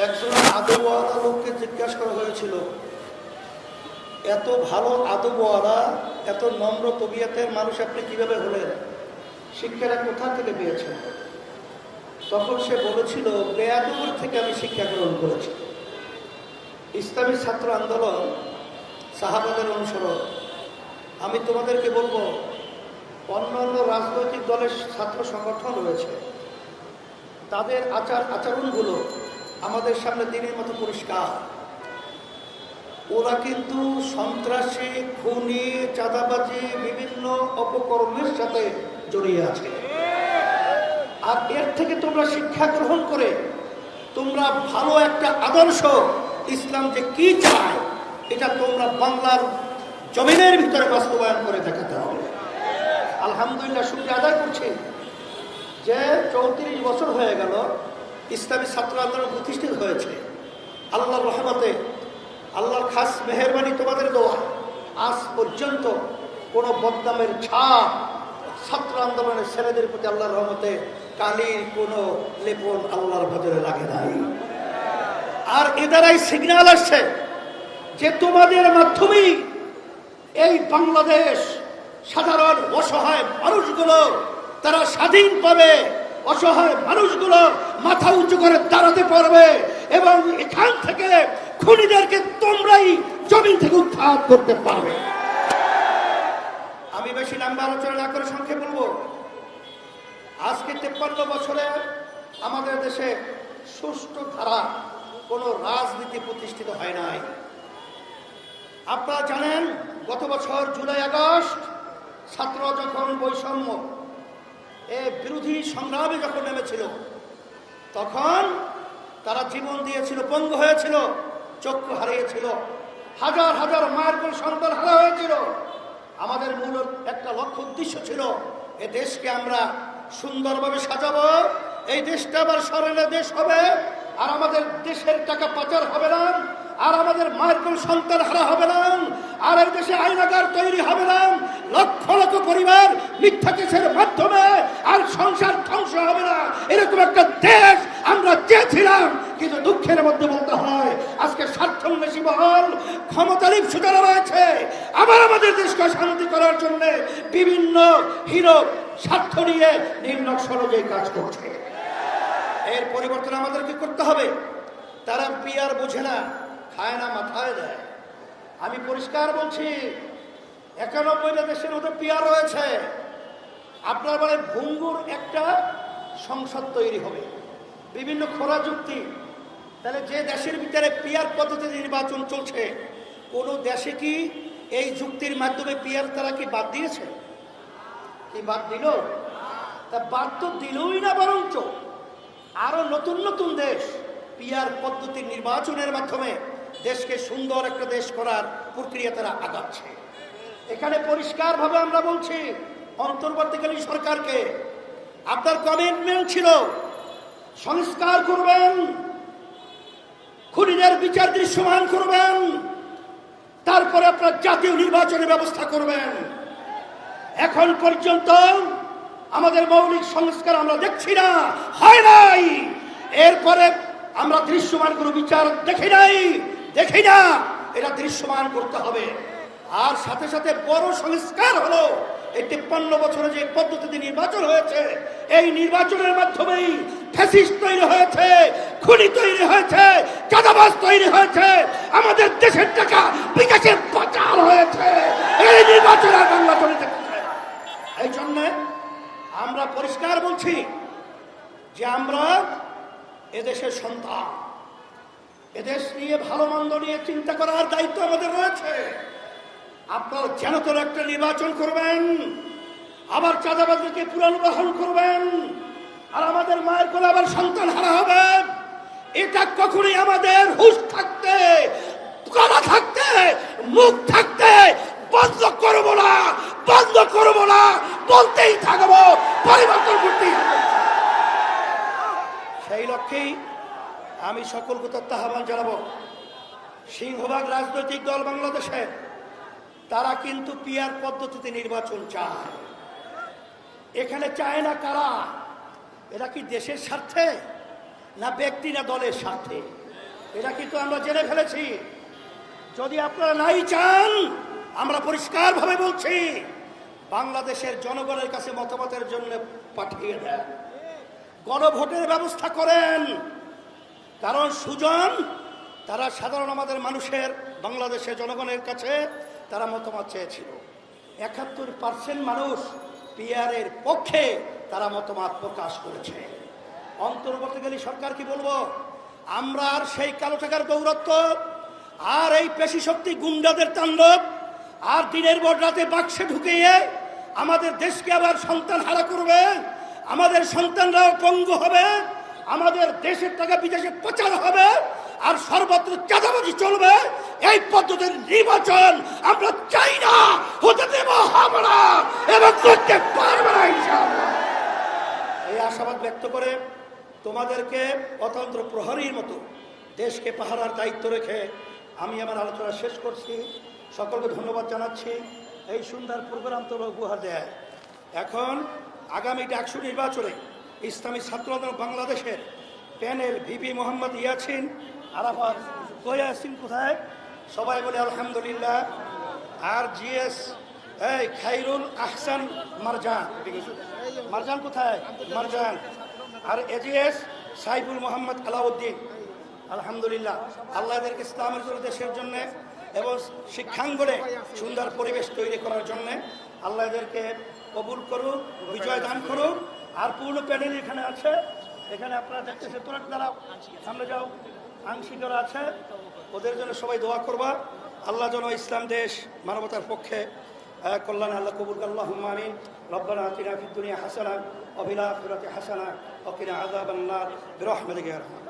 একজন আদবওয়ালা লোককে জিজ্ঞাসা করা হয়েছিল, এত ভালো আদবওয়ালা, এত নম্র তবিয়তের মানুষ আপনি কিভাবে হলেন, শিক্ষাটা কোথা থেকে পেয়েছেন? তখন সে বলেছিল, বেয়াদবের থেকে আমি শিক্ষা গ্রহণ করেছি। ইসলামী ছাত্র আন্দোলন, সাহাবাদের অনুসরণ। আমি তোমাদেরকে বলবো, অন্যান্য রাজনৈতিক দলের ছাত্র সংগঠন রয়েছে, তাদের আচরণগুলো আমাদের সামনে দিনের মতো পরিষ্কার। ওরা কিন্তু সন্ত্রাসী, খুনি, চাঁদাবাজি, বিভিন্ন অপকর্মের সাথে জড়িয়ে আছে। আর এর থেকে তোমরা শিক্ষা গ্রহণ করে তোমরা ভালো একটা আদর্শ, ইসলাম যে কি চায় এটা তোমরা বাংলার জমিনের ভিতরে বাস্তবায়ন করে দেখাতে হবে। আলহামদুলিল্লাহ, শুকরিয়া আদায় করছি যে 34 বছর হয়ে গেল ইসলামী ছাত্র আন্দোলন প্রতিষ্ঠিত হয়েছে। আল্লাহর রহমতে, আল্লাহর খাস মেহেরবানি, তোমাদের দোয়া, আজ পর্যন্ত কোনো বদনামের ছাপ ছাত্র আন্দোলনের ছেলেদের প্রতি আল্লাহর রহমতে কালির কোনো লেপন আল্লাহর ভজরে লাগে নাই। আর এ দ্বারাই সিগন্যাল আসছে যে তোমাদের মাধ্যমেই এই বাংলাদেশ সাধারণ অসহায় মানুষগুলো তারা স্বাধীন পাবে, অসহায় মানুষগুলো মাথা উঁচু করে দাঁড়াতে পারবে এবং এখান থেকে খুনিদেরকে তোমরাই জমিন থেকে উদ্ধার করতে পারবে। আমি বেশি লম্বা আলোচনা না করে সংক্ষেপে বলবো, আজকে 53 বছরে আমাদের দেশে সুষ্ঠু ধারা কোনো রাজনীতি প্রতিষ্ঠিত হয় নাই। আপনারা জানেন, গত বছর জুলাই আগস্ট ছাত্র যখন বৈষম্য বিরোধী সংগ্রামে যখন নেমেছিল, তখন তারা জীবন দিয়েছিল, পঙ্গু হয়েছিল, চক্ষু হারিয়েছিল, হাজার হাজার মায়ের কোল সন্তান হারা হয়েছিল। আমাদের মূল একটা লক্ষ্য উদ্দেশ্য ছিল, এ দেশকে আমরা সুন্দরভাবে সাজাবো, এই দেশটা আবার স্মরণীয় দেশ হবে, আর আমাদের দেশের টাকা পাচার হবে না, আর আমাদের মায়ের কোন সন্তান হারা হবে না, আর এই দেশে আইনাগার তৈরি হবে না, লক্ষ লক্ষ পরিবার মিথ্যা কেসের মাধ্যমে আর সংসার ধ্বংস হবে না, এরকম একটা দেশ আমরা চেয়েছিলাম। কিন্তু দুঃখের মধ্যে বলতে হয়, আজকে স্বার্থন্বেষী মহল, ক্ষমতালিপ্ত যারা রয়েছে, আবার আমাদের দেশকে শান্তি করার জন্য বিভিন্ন হিরো স্বার্থ নিয়ে নিম্ন সরজেই কাজ করছে। এর পরিবর্তন আমাদেরকে করতে হবে। তারা পিয়ার বোঝে না, খায় না, মাথায় দেয়। আমি পরিষ্কার বলছি, 91টা দেশের মধ্যে পিয়ার রয়েছে। আপনার বলে ভঙ্গুর একটা সংসদ তৈরি হবে, বিভিন্ন খোলা যুক্তি। তাহলে যে দেশের ভিতরে পিয়ার পদ্ধতিতে নির্বাচন চলছে, কোন দেশে কি এই যুক্তির মাধ্যমে পিয়ার তারা কি বাদ দিয়েছে? কি বাদ দিল? তা বাদ তো দিলই না, বরঞ্চ আরো নতুন নতুন দেশ পিয়ার পদ্ধতির নির্বাচনের মাধ্যমে দেশকে সুন্দর একটা দেশ করার প্রক্রিয়া তারা আগাচ্ছে। এখানে পরিষ্কারভাবে আমরা বলছি, অন্তর্বর্তীকালীন সরকারকে আপনার কমিটমেন্ট ছিল সংস্কার করবেন, খুনিদের বিচার দৃশ্যমান করবেন, তারপরে আপনার জাতীয় নির্বাচনের ব্যবস্থা করবেন। এখন পর্যন্ত আমাদের মৌলিক সংস্কার আমরা দেখছি না, হয় নাই। এরপরে আমরা দৃশ্যমান কোনো বিচার দেখি না, এটা দৃশ্যমান করতে হবে। আর সাথে সাথে বড় সংস্কার হলো এই 53 বছরে যে পদ্ধতিতে নির্বাচন হয়েছে, এই নির্বাচনের মাধ্যমেই ফ্যাসিস্ট তৈরি হয়েছে, খুনি তৈরি হয়েছে, চাঁদাবাজ তৈরি হয়েছে, আমাদের দেশের টাকা বিকাশের পাচার হয়েছে। এই নির্বাচন আর বাংলা চলতে, এই জন্য আমরা পরিষ্কার বলছি যে আমরা এদেশের সন্তান, এদেশ নিয়ে ভালো মন্দ নিয়ে চিন্তা করার দায়িত্ব আমাদের রয়েছে। আপনারা যেন তোর একটা নির্বাচন করবেন, আবার চাঁদাবাজদেরকে পুনর্বাহন করবেন, আর আমাদের মায়ের কোলে আবার সন্তান হারা হবে, এটা কখনোই আমাদের হুঁশ থাকতে, কথা থাকতে, মুখ থাকতে বন্ধ করবো না, বলতেই থাকবো, পরিবর্তন করতেই থাকবো। সেই লক্ষ্যেই আমি সকলকে আহ্বান জানাবো, সিংহভাগ রাজনৈতিক দল বাংলাদেশে তারা কিন্তু পিয়ার পদ্ধতিতে নির্বাচন চায়। এখানে চায় না কারা? এরা কি দেশের স্বার্থে, না ব্যক্তি, না দলের স্বার্থে? এটা কিন্তু আমরা জেনে ফেলেছি। যদি আপনারা নাই চান, আমরা পরিষ্কারভাবে বলছি, বাংলাদেশের জনগণের কাছে মতামতের জন্য পাঠিয়ে দেন, গণভোটের ব্যবস্থা করেন। কারণ সুজন তারা সাধারণ আমাদের মানুষের, বাংলাদেশের জনগণের কাছে তারা মতামত চেয়েছিল। 71% মানুষ পিআরের পক্ষে তারা মতামত প্রকাশ করেছে। অন্তর্বর্তীকালীন সরকার কি বলবো, আমরা আর সেই কালো টাকার দৌরত্ব, আর এই পেশি শক্তি গুন্ডাদের তাণ্ডব, আর দিনের পর রাতে বাক্সে ঢুকিয়ে আমাদের দেশকে আবার সন্তান হারা করবে, আমাদের সন্তানরাও পঙ্গু হবে, আমাদের দেশের টাকা বিদেশে পাচার হবে, আর সর্বত্র চাঁদাবাজি চলবে। এই পদ্ধতির নির্বাচন আমরা চাই না, হতে দেব আমরা এবং করতে পারবো না ইনশাআল্লাহ। এই আশাবাদ ব্যক্ত করে তোমাদেরকে অতন্ত্র প্রহরীর মতো দেশকে পাহারার দায়িত্ব রেখে আমি আমার আলোচনা শেষ করছি। সকলকে ধন্যবাদ জানাচ্ছি এই সুন্দর প্রোগ্রাম তোমরা উপহার দেয়। এখন আগামী ডাকসু নির্বাচনে ইসলামী ছাত্র আন্দোলন বাংলাদেশের প্যানেল ভিপি মোহাম্মদ ইয়াছিন আরাফাত, ইয়াসিন কোথায়? সবাই বলে আলহামদুলিল্লাহ। আর জিএস এই খাইরুল আহসান মারজান, মারজান কোথায়? মারজান। আর এজিএস সাইফুল মোহাম্মদ আলাউদ্দিন, আলহামদুলিল্লাহ। আল্লাহ এদেরকে ইসলামের জন্য, দেশের জন্য এবং শিক্ষাঙ্গনে সুন্দর পরিবেশ তৈরি করার জন্য আল্লাহ এদেরকে কবুল করুক, বিজয় দান করুক। আর পূর্ণ প্যানেল এখানে আছে, এখানে আপনারা দেখতেছেন, তোরা দ্বারা সামনে যাও, আংশিকরা আছে, ওদের জন্য সবাই দোয়া করবা। আল্লাহ যেন ইসলাম দেশ মানবতার পক্ষে কল্যাণে আল্লাহ কবুল করুন। আল্লাহুম্মা আমিন। রব্বানা আতিনা ফিদ দুনিয়া হাসানাহ ওয়া ফিল আখিরাতি হাসানাহ ওয়া কিনা আযাবান নার বিরহমাতিকা ইয়া আরহাম।